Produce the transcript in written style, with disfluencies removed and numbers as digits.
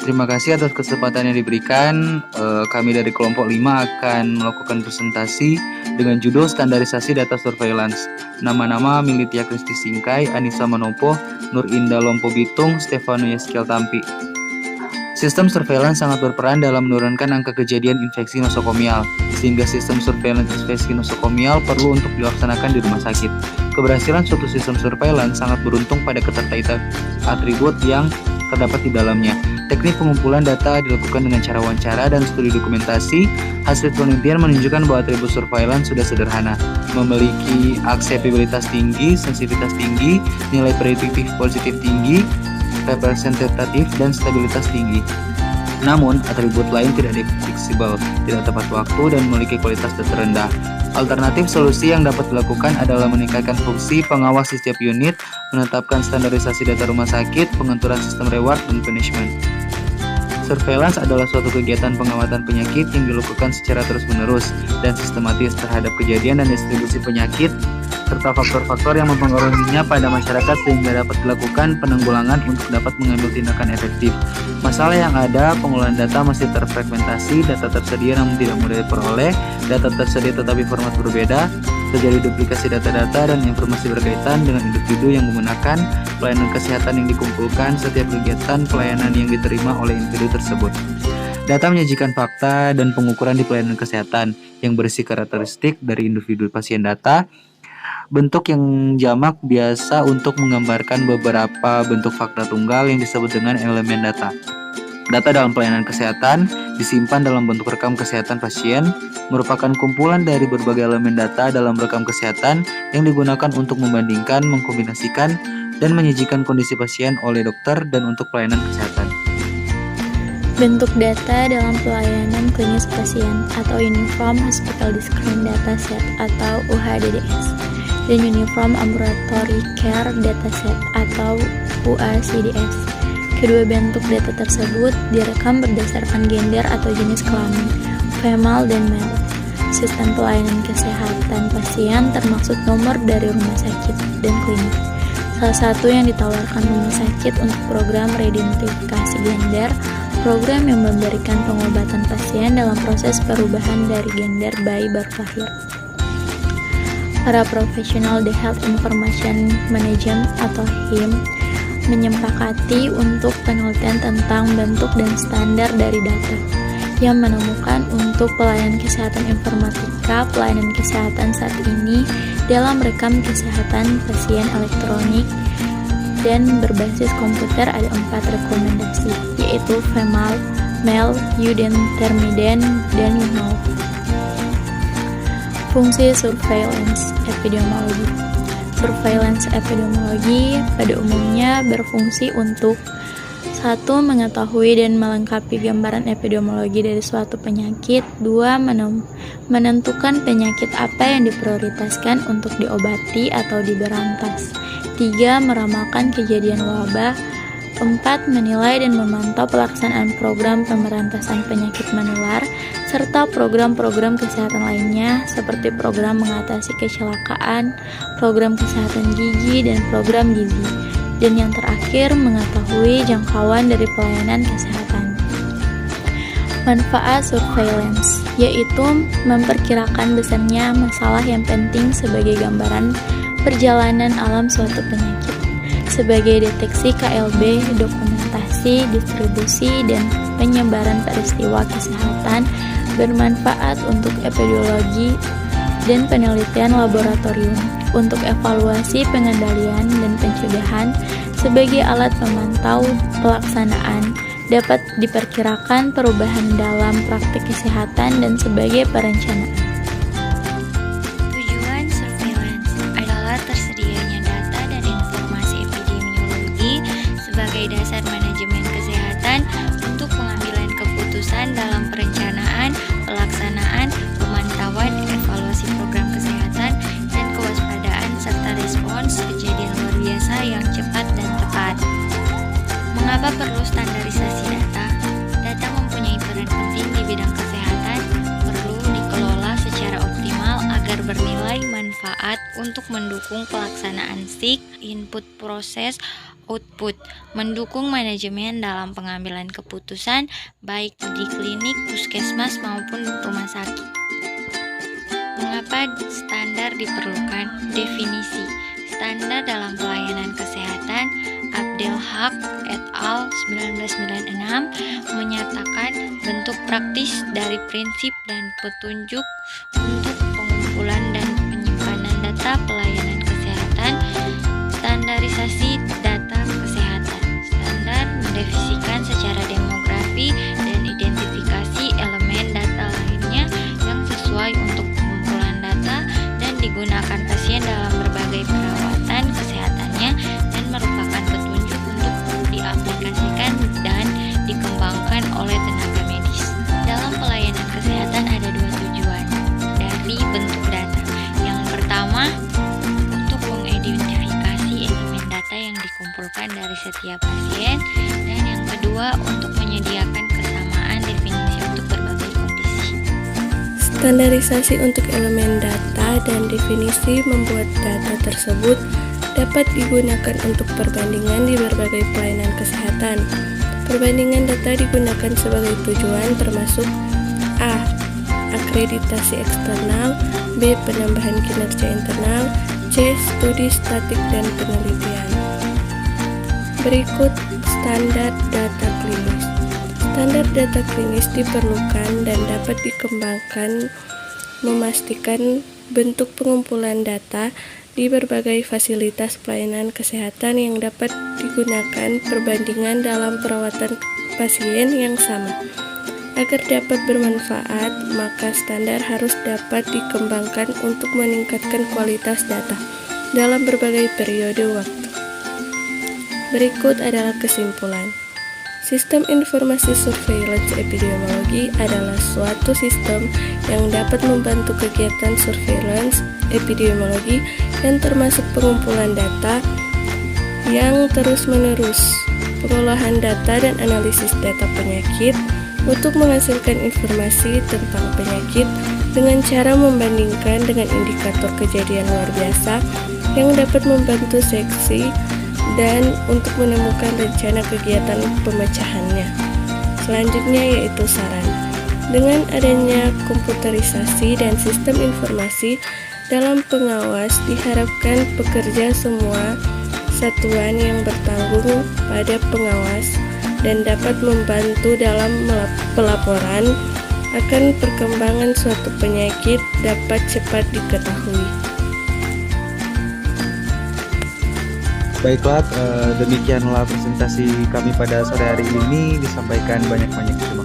Terima kasih atas kesempatan yang diberikan. Kami dari kelompok 5 akan melakukan presentasi dengan judul Standarisasi Data Surveillance. Nama-nama Militia Kristi Singkai, Anissa Manopo, Nur Indah Lompo Bitung, Stefano Yeskiel Tampi. Sistem surveillance sangat berperan dalam menurunkan angka kejadian infeksi nosokomial, sehingga sistem surveillance infeksi nosokomial perlu untuk dilaksanakan di rumah sakit. Keberhasilan suatu sistem surveillance sangat beruntung pada keterkaitan atribut yang terdapat di dalamnya. Teknik pengumpulan data dilakukan dengan cara wawancara dan studi dokumentasi. Hasil penelitian menunjukkan bahwa atribut surveillance sudah sederhana, memiliki akseptabilitas tinggi, sensitivitas tinggi, nilai prediktif positif tinggi, representatif, dan stabilitas tinggi. Namun, atribut lain tidak fleksibel, tidak tepat waktu, dan memiliki kualitas data rendah. Alternatif solusi yang dapat dilakukan adalah meningkatkan fungsi pengawas di setiap unit, menetapkan standarisasi data rumah sakit, pengaturan sistem reward, dan punishment. Surveillance adalah suatu kegiatan pengawatan penyakit yang dilakukan secara terus-menerus dan sistematis terhadap kejadian dan distribusi penyakit, serta faktor-faktor yang mempengaruhinya pada masyarakat sehingga dapat dilakukan penanggulangan untuk dapat mengambil tindakan efektif. Masalah yang ada, pengolahan data masih terfragmentasi, data tersedia namun tidak mudah diperoleh, data tersedia tetapi format berbeda, terjadi duplikasi data-data dan informasi berkaitan dengan individu yang menggunakan pelayanan kesehatan yang dikumpulkan setiap kegiatan pelayanan yang diterima oleh individu tersebut. Data menyajikan fakta dan pengukuran di pelayanan kesehatan yang berisi karakteristik dari individu pasien data. Bentuk yang jamak biasa untuk menggambarkan beberapa bentuk fakta tunggal yang disebut dengan elemen data. Data dalam pelayanan kesehatan disimpan dalam bentuk rekam kesehatan pasien, merupakan kumpulan dari berbagai elemen data dalam rekam kesehatan yang digunakan untuk membandingkan, mengkombinasikan, dan menyajikan kondisi pasien oleh dokter dan untuk pelayanan kesehatan. Bentuk data dalam pelayanan klinis pasien atau Uniform Hospital Discrete Data Set atau UHDDS dan Uniform Ambulatory Care Dataset atau UACDS. Kedua bentuk data tersebut direkam berdasarkan gender atau jenis kelamin, female dan male. Sistem pelayanan kesehatan pasien termaksud nomor dari rumah sakit dan klinik. Salah satu yang ditawarkan rumah sakit untuk program reidentifikasi gender, program yang memberikan pengobatan pasien dalam proses perubahan dari gender bayi baru lahir. Para profesional The Health Information Management atau HIM menyepakati untuk penelitian tentang bentuk dan standar dari data yang menemukan untuk pelayanan kesehatan informatika, pelayanan kesehatan saat ini dalam rekam kesehatan pasien elektronik dan berbasis komputer ada 4 rekomendasi, yaitu female, male, eudetermine, dan null. Fungsi surveillance epidemiologi. Surveillance epidemiologi pada umumnya berfungsi untuk 1. Mengetahui dan melengkapi gambaran epidemiologi dari suatu penyakit. 2. Menentukan penyakit apa yang diprioritaskan untuk diobati atau diberantas. 3. Meramalkan kejadian wabah. 4. Menilai dan memantau pelaksanaan program pemberantasan penyakit menular serta program-program kesehatan lainnya seperti program mengatasi kecelakaan, program kesehatan gigi, dan program gizi. Dan yang terakhir, mengetahui jangkauan dari pelayanan kesehatan. Manfaat surveillance, yaitu memperkirakan besarnya masalah yang penting sebagai gambaran perjalanan alam suatu penyakit, sebagai deteksi KLB, dokumentasi, distribusi, dan penyebaran peristiwa kesehatan, bermanfaat untuk epidemiologi dan penelitian laboratorium, untuk evaluasi pengendalian dan pencegahan, sebagai alat pemantau pelaksanaan, dapat diperkirakan perubahan dalam praktik kesehatan dan sebagai perencanaan. Tujuan surveillance adalah tersedianya data dan informasi epidemiologi sebagai dasar manajemen kesehatan untuk pengambilan keputusan dalam perencanaan, pelaksanaan, pemantauan, evaluasi program kesehatan, dan kewaspadaan serta respons kejadian luar biasa yang cepat dan tepat. Mengapa perlu standarisasi data? Data mempunyai peran penting di bidang kesehatan, perlu dikelola secara optimal agar bernilai manfaat untuk mendukung pelaksanaan SIK, input proses, output, mendukung manajemen dalam pengambilan keputusan baik di klinik, puskesmas maupun rumah sakit. Mengapa standar diperlukan? Definisi standar dalam pelayanan kesehatan Abdelhak et al. 1996 menyatakan bentuk praktis dari prinsip dan petunjuk untuk pengumpulan dan penyimpanan data pelayanan kesehatan. Standarisasi data kesehatan. Standar mendefinisikan secara demografi dan identifikasi elemen data lainnya yang sesuai untuk pengumpulan data dan digunakan pasien dalam berbagai perawatan kesehatannya dan merupakan petunjuk untuk diaplikasikan dan dikembangkan oleh tenaga medis. Dalam pelayanan kesehatan ada dua tujuan dari bentuk data. Yang pertama, untuk mengidentifikasi elemen data yang dikumpulkan dari setiap pasien, dan yang kedua untuk menyediakan kesamaan definisi untuk berbagai kondisi. Standarisasi untuk elemen data dan definisi membuat data tersebut dapat digunakan untuk perbandingan di berbagai pelayanan kesehatan. Perbandingan data digunakan sebagai tujuan termasuk A. Akreditasi eksternal, B. Penambahan kinerja internal, C. Studi statik dan penelitian. Berikut standar data klinis. Standar data klinis diperlukan dan dapat dikembangkan memastikan bentuk pengumpulan data di berbagai fasilitas pelayanan kesehatan yang dapat digunakan perbandingan dalam perawatan pasien yang sama. Agar dapat bermanfaat, maka standar harus dapat dikembangkan untuk meningkatkan kualitas data dalam berbagai periode waktu. Berikut adalah kesimpulan. Sistem informasi surveillance epidemiologi adalah suatu sistem yang dapat membantu kegiatan surveillance epidemiologi yang termasuk pengumpulan data yang terus-menerus, pengolahan data dan analisis data penyakit untuk menghasilkan informasi tentang penyakit dengan cara membandingkan dengan indikator kejadian luar biasa yang dapat membantu seksi dan untuk menemukan rencana kegiatan pemecahannya. Selanjutnya yaitu saran. Dengan adanya komputerisasi dan sistem informasi dalam pengawas, diharapkan pekerja semua satuan yang bertanggung pada pengawas dan dapat membantu dalam pelaporan akan perkembangan suatu penyakit dapat cepat diketahui. Baiklah, demikianlah presentasi kami pada sore hari ini, disampaikan banyak-banyak terima